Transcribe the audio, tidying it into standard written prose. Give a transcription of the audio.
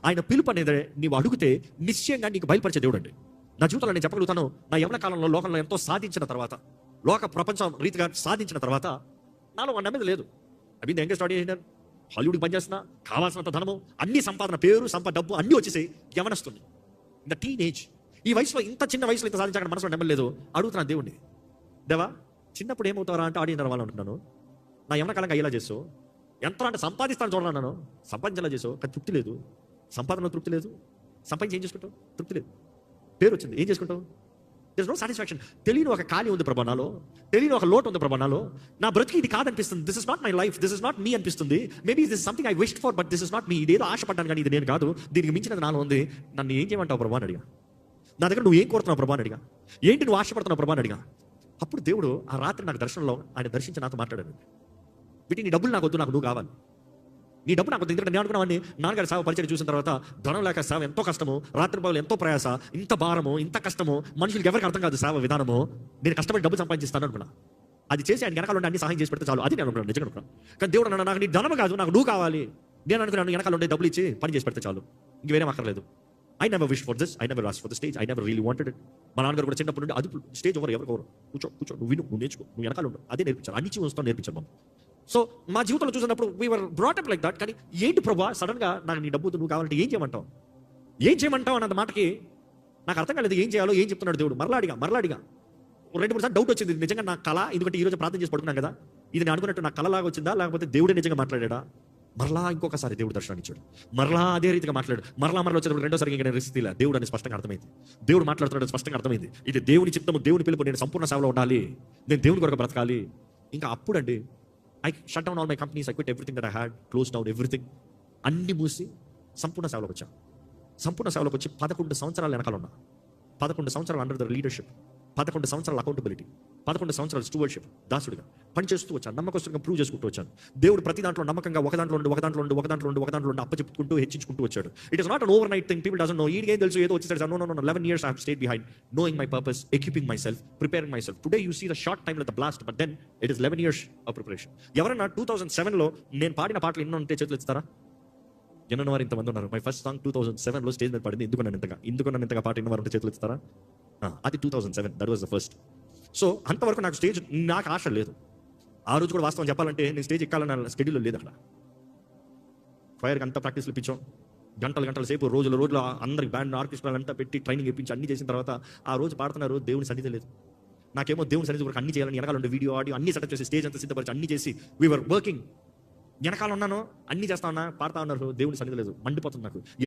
ఆయన పిలుపు అనేది నీవు అడిగితే నిశ్చయంగా నీకు బయలుపరిచే దేవుడు అండి. నా జీవితంలో నేను చెప్పగలుగుతాను, నా యవ్వన కాలంలో లోకంలో ఎంతో సాధించిన తర్వాత, లోక ప్రపంచం రీతిగా సాధించిన తర్వాత నాలో వాడి నమ్మేది లేదు. అవి ఎంగేజ్ స్టార్ట్ చేసినాను, హాలీవుడ్కి పనిచేస్తున్నా, కావాల్సినంత ధనము, అన్ని సంపాదన, పేరు డబ్బు అన్నీ వచ్చేసాయి. యవనస్తుంది ఇంత టీనేజ్, ఈ వయసులో ఇంత చిన్న వయసులో ఇంత సాధించాక మనసులో నమ్మలేదు. అడుగుతున్నాను దేవుడిని, దేవా చిన్నప్పుడు ఏమవుతారా అంటే ఆడిన వాళ్ళు అంటున్నాను, నా యవన కాలంగా అయ్యేలా చేస్తావు, ఎంత అంటే సంపాదిస్తాను చూడాలన్నాను, సంపాదించేలా చేసావు, కానీ తృప్తి లేదు. సంపాదనలో తృప్తి లేదు, సంపాదించి ఏం చేసుకుంటావు? తృప్తి లేదు. పేరు వచ్చింది, ఏం చేసుకుంటావు? There is no satisfaction. తెలియని ఒక ఖాళీ ఉంది ప్రభా నాలో, తెలియని ఒక లోటు ఉంది ప్రభా నాలో. నా బ్రతికి ఇది కాదనిపిస్తుంది. This is not my life, this is not me అనిపిస్తుంది. Maybe this is something I wished for, but this is not me. ఇదేదో ఆశపడ్డాను కానీ ఇది నేను కాదు, దీనికి మించినది నాలో ఉంది. నన్ను ఏం చేయమంటావు ప్రభా అని అడిగా. నా దగ్గర నువ్వు ఏం కోరుతున్నావు ప్రభా అని అడిగా. ఏంటి నువ్వు ఆశపడుతున్నావు ప్రభా అని అడిగా. అప్పుడు దేవుడు ఆ రాత్రి నాకు దర్శనంలో ఆయన దర్శించి నాతో మాట్లాడాడు. వీటి నీ డబ్బులు నాకు వద్దు, నాకు నువ్వు కావాలి. నీ డబ్బు నాకు ఎందుకంటే నేను అనుకున్నావాడిని, నాన్నగారి సేవ పరిచయం చూసిన తర్వాత ధనం లేక సేవ ఎంతో కష్టము, రాత్రి పగలు ఎంతో ప్రయాస, ఇంత భారము, ఇంత కష్టము, మనుషులకు ఎవరికి అర్థం కాదు సేవ విధానము. నేను కష్టపడి డబ్బు సంపాదించిస్తాను అనుకున్నా. అది చేసి ఆయన వెనకాల ఉండి అన్ని సహాయం చేసి పెడితే చాలు, అది నేను అనుకున్నాను, నిజంగా అనుకున్నాను. కానీ దేవుడు అన్నాడు, నాకు నీ ధనం కాదు, నాకు నువ్వు కావాలి. నేను అనుకున్నాను వెనకాల ఉండే డబ్బులు ఇచ్చి పని చేసి పెడితే చాలు, ఇంక వేరే అక్కర్లేదు. I never wish for this, I never ask for the stage, I never really wanted it. మా నాన్నగారు కూడా చిన్నప్పటి నుండి అది స్టేజ్ ఓవర్ ఎవరు కూర్చో కూర్చో, నువ్వు విను, నువ్వు నేర్చుకో, నువ్వు వెనకాల ఉండు, అదే నేర్పించారు, అన్ని వస్తాను నేర్పించారు మనం. సో మా జీవితంలో చూసినప్పుడు we are brought up like that. కానీ ఏంటి ప్రభా సడన్గా నాకు నీ డబ్బు నువ్వు కావాలంటే ఏం చేయమంటావు, ఏం చేయమంటావు అన్నది మాటకి నాకు అర్థం కాలేదు. ఏం చేయాలో ఏం చెప్తున్నాడు దేవుడు. మరలాడిగా 2-3 సార్లు డౌట్ వచ్చింది, నిజంగా నా కళ, ఎందుకంటే ఈరోజు ప్రార్థన చేసి పడుకున్నాను కదా, ఇది నేను అనుకున్నట్టు నా కళలాగా వచ్చిందా, లేకపోతే దేవుడే నిజంగా మాట్లాడా. మరలా ఇంకొకసారి దేవుడు దర్శనాన్ని ఇచ్చాడు, మరలా అదే రీతిగా మాట్లాడు. మరలా వచ్చేటప్పుడు రెండోసారి ఇంకా నేను రిస్క్ తీలా. దేవుడు అని స్పష్టంగా అర్థమైంది, దేవుడు మాట్లాడుతున్నాడు స్పష్టంగా అర్థమైంది. ఇది దేవుని చిత్తము, దేవుని పిలుపు, నేను సంపూర్ణ సేవలో ఉండాలి, నేను దేవుని కొరకు బ్రతకాలి. ఇంకా అప్పుడండి I shut down all my companies, I quit everything that I had, closed down everything. అన్ని మూసి సంపూర్ణ సేవలోకి వచ్చాను. సంపూర్ణ సేవలోకి వచ్చి 11 సంవత్సరాలు వెనకాల ఉన్నా. 11 సంవత్సరాలు అండర్ ద లీడర్షిప్, 11 సంవత్సరాల అకౌంటబిలిటీ, 11 సంవత్సరాల స్టూవర్షిప్, దాసుడిగా పనిచేస్తూ వచ్చాను, నమ్మకస్తుగా ప్రూవ్ చేసుకుంటూ వచ్చాను. దేవుడు ప్రతి దాంట్లో నమ్మకంగా ఒక దాంట్లో ఉండి అప్పచెప్పుకుంటూ హెచ్చించుకుంటూ వచ్చాడు. It is not an overnight thing. People doesn't know, ఏం తెలుసు ఏదో వచ్చేసాడు. No 11 years I have stayed behind, knowing my purpose, equipping myself, preparing myself. Today you see the short time like the blast, but then it is 11 years of preparation. ఎవరైనా 2007లో నేను పాడిన పాటలు ఎన్నో ఉంటే చేతులు ఇస్తారా? జనవరి ఇంతమంది ఉన్నారు. మై ఫస్ట్ సాంగ్ 2007లో స్టేజ్ మీద పడింది. ఎందుకు నన్ను ఇంతగా పాట ఎన్నో ఉంటే చేతులు ఇస్తారా? అది 2007, that was the first. So అంతవరకు నాకు స్టేజ్, నాకు ఆశ లేదు. ఆ రోజు కూడా వాస్తవం చెప్పాలంటే నేను స్టేజ్ ఎక్కాలన్న స్కెడ్యూల్లో లేదు. అక్కడ ఫైర్కి అంతా ప్రాక్టీస్లు ఇప్పించాం, గంటల సేపు రోజులు అందరికి బ్యాండ్ ఆర్కెస్ట్రాలు అంతా పెట్టి ట్రైనింగ్ ఇప్పించి అన్ని చేసిన తర్వాత ఆ రోజు పాడుతున్నారు, దేవుని సన్నిధి లేదు. నాకేమో దేవుని సన్నిధి వరకు అన్ని చేయాలని వెనకాల ఉండే వీడియో ఆడియో అన్ని సెటప్ చేసి స్టేజ్ అంతా సిద్ధపరిచి అన్ని చేసి వీఆర్ వర్కింగ్. వెనకాల ఉన్నాను, అన్ని చేస్తా ఉన్నా, పాడుతా ఉన్నారు, దేవుని సన్నిధి లేదు. మండిపోతుంది నాకు.